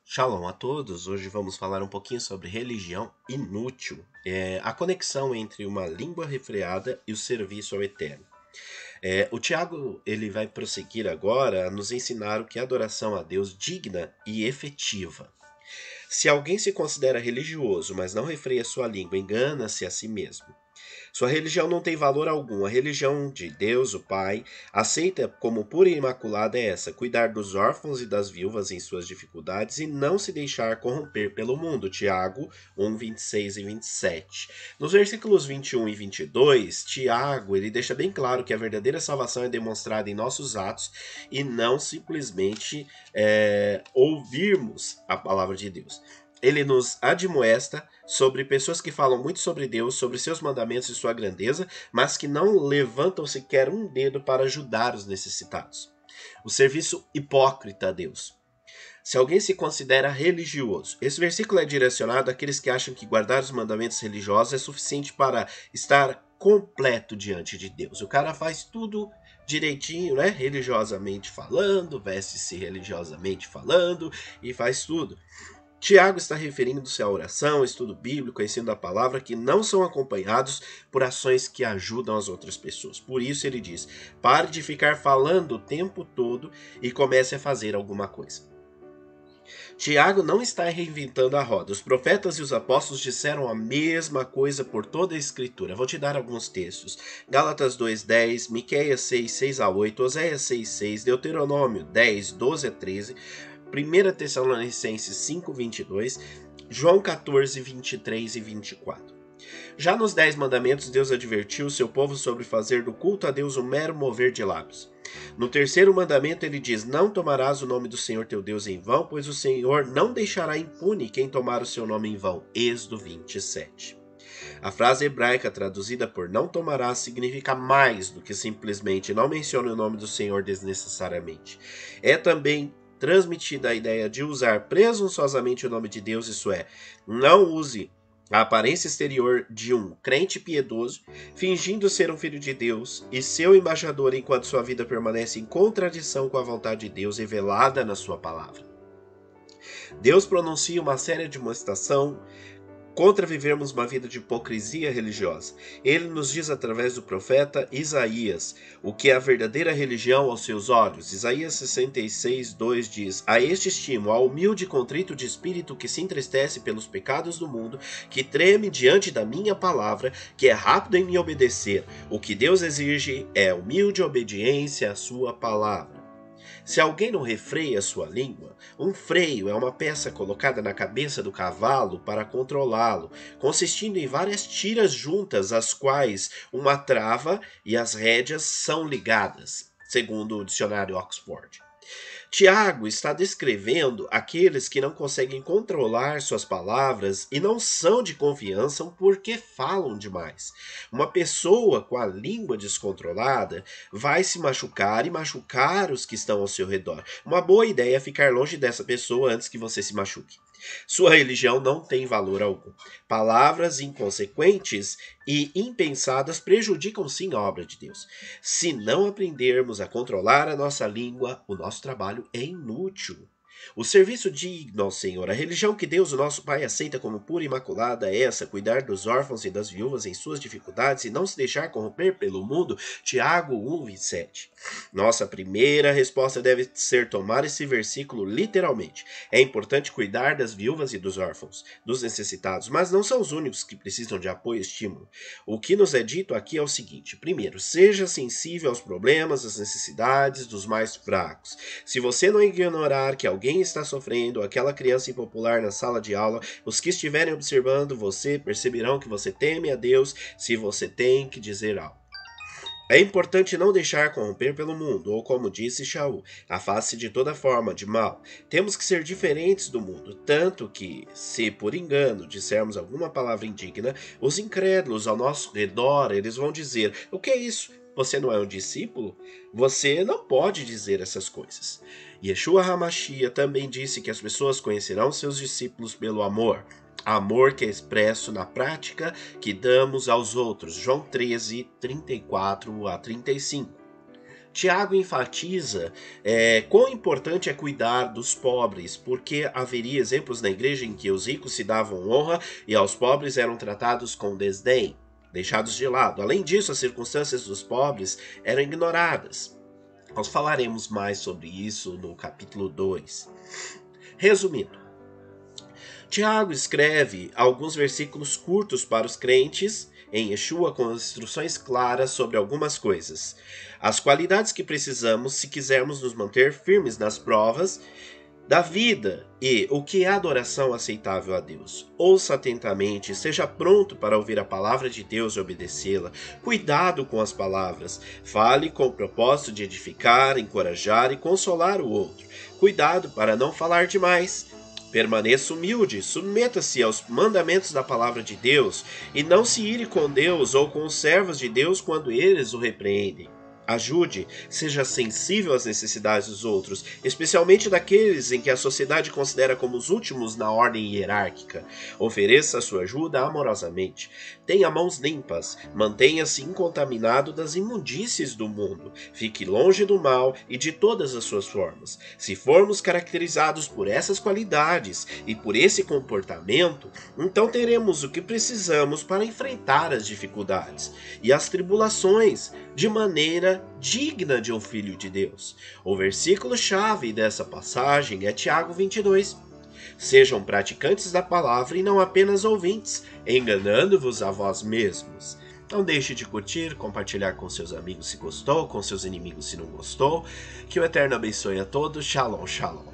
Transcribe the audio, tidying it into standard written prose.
Shalom a todos! Hoje vamos falar um pouquinho sobre religião inútil, a conexão entre uma língua refreada e o serviço ao Eterno. O Tiago ele vai prosseguir agora a nos ensinar o que é adoração a Deus digna e efetiva. Se alguém se considera religioso, mas não refreia sua língua, engana-se a si mesmo. Sua religião não tem valor algum. A religião de Deus, o Pai, aceita como pura e imaculada é essa: cuidar dos órfãos e das viúvas em suas dificuldades e não se deixar corromper pelo mundo. Tiago 1, 26 e 27. Nos versículos 21 e 22, Tiago ele deixa bem claro que a verdadeira salvação é demonstrada em nossos atos e não simplesmente ouvirmos a palavra de Deus. Ele nos admoesta sobre pessoas que falam muito sobre Deus, sobre seus mandamentos e sua grandeza, mas que não levantam sequer um dedo para ajudar os necessitados. O serviço hipócrita a Deus. Se alguém se considera religioso, esse versículo é direcionado àqueles que acham que guardar os mandamentos religiosos é suficiente para estar completo diante de Deus. O cara faz tudo direitinho, né? Religiosamente falando, veste-se religiosamente falando e faz tudo. Tiago está referindo-se à oração, estudo bíblico, ensino da palavra, que não são acompanhados por ações que ajudam as outras pessoas. Por isso ele diz: pare de ficar falando o tempo todo e comece a fazer alguma coisa. Tiago não está reinventando a roda. Os profetas e os apóstolos disseram a mesma coisa por toda a Escritura. Vou te dar alguns textos. Gálatas 2:10, Miqueias 6:6-8, Oséias 6:6, Deuteronômio 10:12-13, 1 Tessalonicenses 5:22, João 14:23 e 24. Já nos 10 mandamentos, Deus advertiu o seu povo sobre fazer do culto a Deus um mero mover de lábios. No terceiro mandamento ele diz: não tomarás o nome do Senhor teu Deus em vão, pois o Senhor não deixará impune quem tomar o seu nome em vão. Êxodo 27. A frase hebraica traduzida por não tomarás significa mais do que simplesmente não mencione o nome do Senhor desnecessariamente. É também transmitida a ideia de usar presunçosamente o nome de Deus, isso é, não use a aparência exterior de um crente piedoso, fingindo ser um filho de Deus e seu embaixador enquanto sua vida permanece em contradição com a vontade de Deus revelada na sua palavra. Deus pronuncia uma séria demonstração contra vivermos uma vida de hipocrisia religiosa. Ele nos diz através do profeta Isaías o que é a verdadeira religião aos seus olhos. Isaías 66:2 diz: a este estimo, ao humilde e contrito de espírito que se entristece pelos pecados do mundo, que treme diante da minha palavra, que é rápido em me obedecer. O que Deus exige é humilde obediência à sua palavra. Se alguém não refreia sua língua, um freio é uma peça colocada na cabeça do cavalo para controlá-lo, consistindo em várias tiras juntas, as quais uma trava e as rédeas são ligadas, segundo o dicionário Oxford. Tiago está descrevendo aqueles que não conseguem controlar suas palavras e não são de confiança porque falam demais. Uma pessoa com a língua descontrolada vai se machucar e machucar os que estão ao seu redor. Uma boa ideia é ficar longe dessa pessoa antes que você se machuque. Sua religião não tem valor algum. Palavras inconsequentes e impensadas prejudicam sim a obra de Deus. Se não aprendermos a controlar a nossa língua, o nosso trabalho é inútil. O serviço digno ao Senhor, a religião que Deus, o nosso Pai, aceita como pura e imaculada é essa: cuidar dos órfãos e das viúvas em suas dificuldades e não se deixar corromper pelo mundo. Tiago 1:27. Nossa primeira resposta deve ser tomar esse versículo literalmente. É importante cuidar das viúvas e dos órfãos, dos necessitados, mas não são os únicos que precisam de apoio e estímulo. O que nos é dito aqui é o seguinte: primeiro, seja sensível aos problemas, às necessidades dos mais fracos. Se você não ignorar que alguém está sofrendo, aquela criança impopular na sala de aula, os que estiverem observando você perceberão que você teme a Deus se você tem que dizer algo. É importante não deixar corromper pelo mundo, ou como disse Shaul, afaste de toda forma de mal. Temos que ser diferentes do mundo, tanto que, se por engano dissermos alguma palavra indigna, os incrédulos ao nosso redor, eles vão dizer: o que é isso? Você não é um discípulo? Você não pode dizer essas coisas. Yeshua HaMashiach também disse que as pessoas conhecerão seus discípulos pelo amor. Amor que é expresso na prática que damos aos outros. João 13, 34 a 35. Tiago enfatiza quão importante é cuidar dos pobres, porque haveria exemplos na igreja em que os ricos se davam honra e aos pobres eram tratados com desdém, deixados de lado. Além disso, as circunstâncias dos pobres eram ignoradas. Nós falaremos mais sobre isso no capítulo 2. Resumindo, Tiago escreve alguns versículos curtos para os crentes em Yeshua com instruções claras sobre algumas coisas. As qualidades que precisamos se quisermos nos manter firmes nas provas da vida e o que é adoração aceitável a Deus. Ouça atentamente, seja pronto para ouvir a palavra de Deus e obedecê-la. Cuidado com as palavras. Fale com o propósito de edificar, encorajar e consolar o outro. Cuidado para não falar demais. Permaneça humilde, submeta-se aos mandamentos da palavra de Deus e não se ire com Deus ou com os servos de Deus quando eles o repreendem. Ajude, seja sensível às necessidades dos outros, especialmente daqueles em que a sociedade considera como os últimos na ordem hierárquica. Ofereça sua ajuda amorosamente. Tenha mãos limpas, mantenha-se incontaminado das imundícies do mundo. Fique longe do mal e de todas as suas formas. Se formos caracterizados por essas qualidades e por esse comportamento, então teremos o que precisamos para enfrentar as dificuldades e as tribulações de maneira digna de um filho de Deus. O versículo-chave dessa passagem é Tiago 22. Sejam praticantes da palavra e não apenas ouvintes, enganando-vos a vós mesmos. Não deixe de curtir, compartilhar com seus amigos se gostou, com seus inimigos se não gostou. Que o Eterno abençoe a todos. Shalom, shalom.